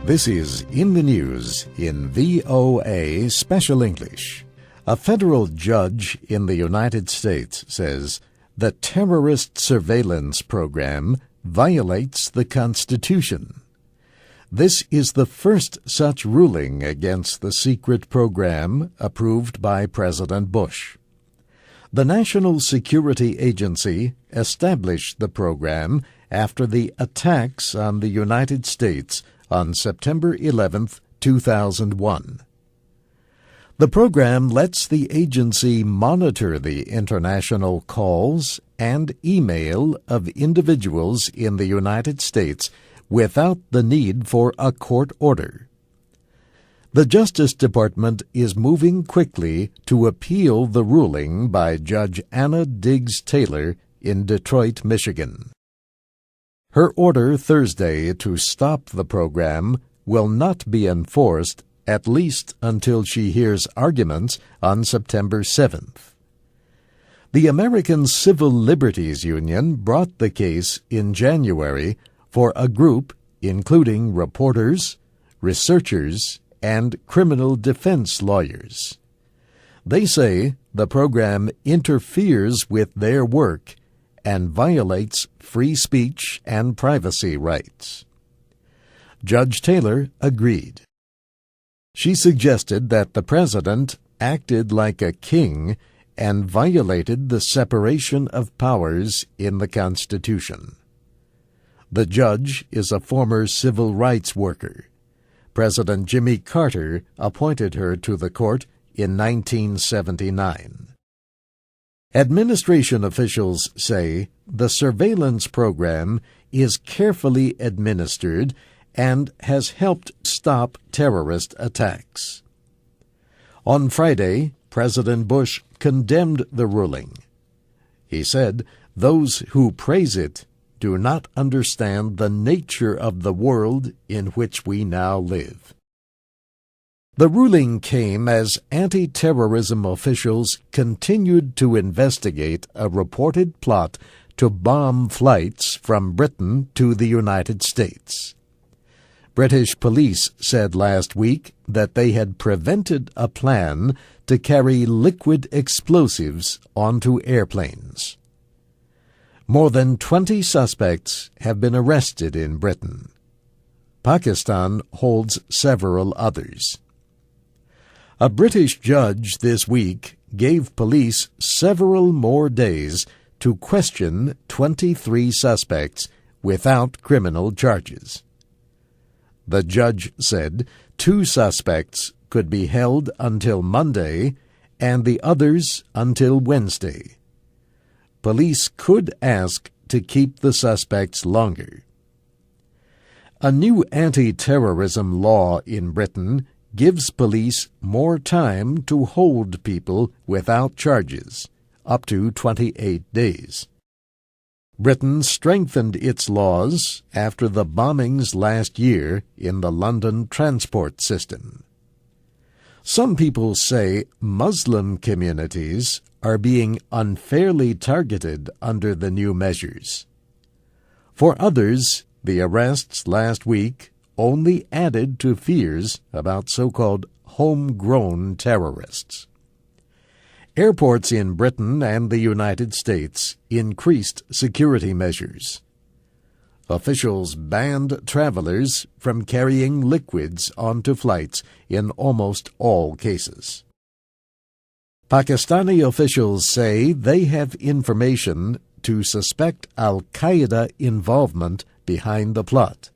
This is In the News in VOA Special English. A federal judge in the United States says the terrorist surveillance program violates the Constitution. This is the first such ruling against the secret program approved by President Bush. The National Security Agency established the program after the attacks on the United States on September 11, 2001. The program lets the agency monitor the international calls and email of individuals in the United States without the need for a court order. The Justice Department is moving quickly to appeal the ruling by Judge Anna Diggs Taylor in Detroit, Michigan. Her order Thursday to stop the program will not be enforced at least until she hears arguments on September 7th. The American Civil Liberties Union brought the case in January for a group including reporters, researchers, and criminal defense lawyers. They say the program interferes with their work and violates free speech and privacy rights. Judge Taylor agreed. She suggested that the president acted like a king and violated the separation of powers in the Constitution. The judge is a former civil rights worker. President Jimmy Carter appointed her to the court in 1979. Administration officials say the surveillance program is carefully administered and has helped stop terrorist attacks. On Friday, President Bush condemned the ruling. He said those who praise it do not understand the nature of the world in which we now live. The ruling came as anti-terrorism officials continued to investigate a reported plot to bomb flights from Britain to the United States. British police said last week that they had prevented a plan to carry liquid explosives onto airplanes. More than 20 suspects have been arrested in Britain. Pakistan holds several others. A British judge this week gave police several more days to question 23 suspects without criminal charges. The judge said 2 suspects could be held until Monday and the others until Wednesday. Police could ask to keep the suspects longer. A new anti-terrorism law in Britain gives police more time to hold people without charges, up to 28 days. Britain strengthened its laws after the bombings last year in the London transport system. Some people say Muslim communities are being unfairly targeted under the new measures. For others, the arrests last week only added to fears about so-called homegrown terrorists. Airports in Britain and the United States increased security measures. Officials banned travelers from carrying liquids onto flights in almost all cases. Pakistani officials say they have information to suspect al-Qaeda involvement behind the plot.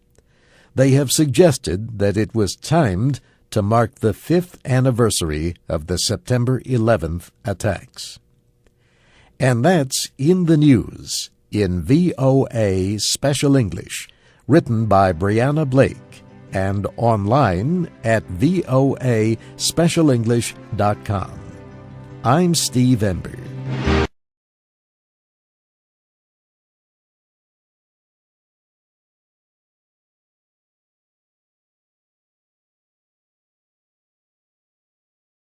They have suggested that it was timed to mark the 5th anniversary of the September 11th attacks. And that's In the News in VOA Special English, written by Brianna Blake and online at voaspecialenglish.com. I'm Steve Embert.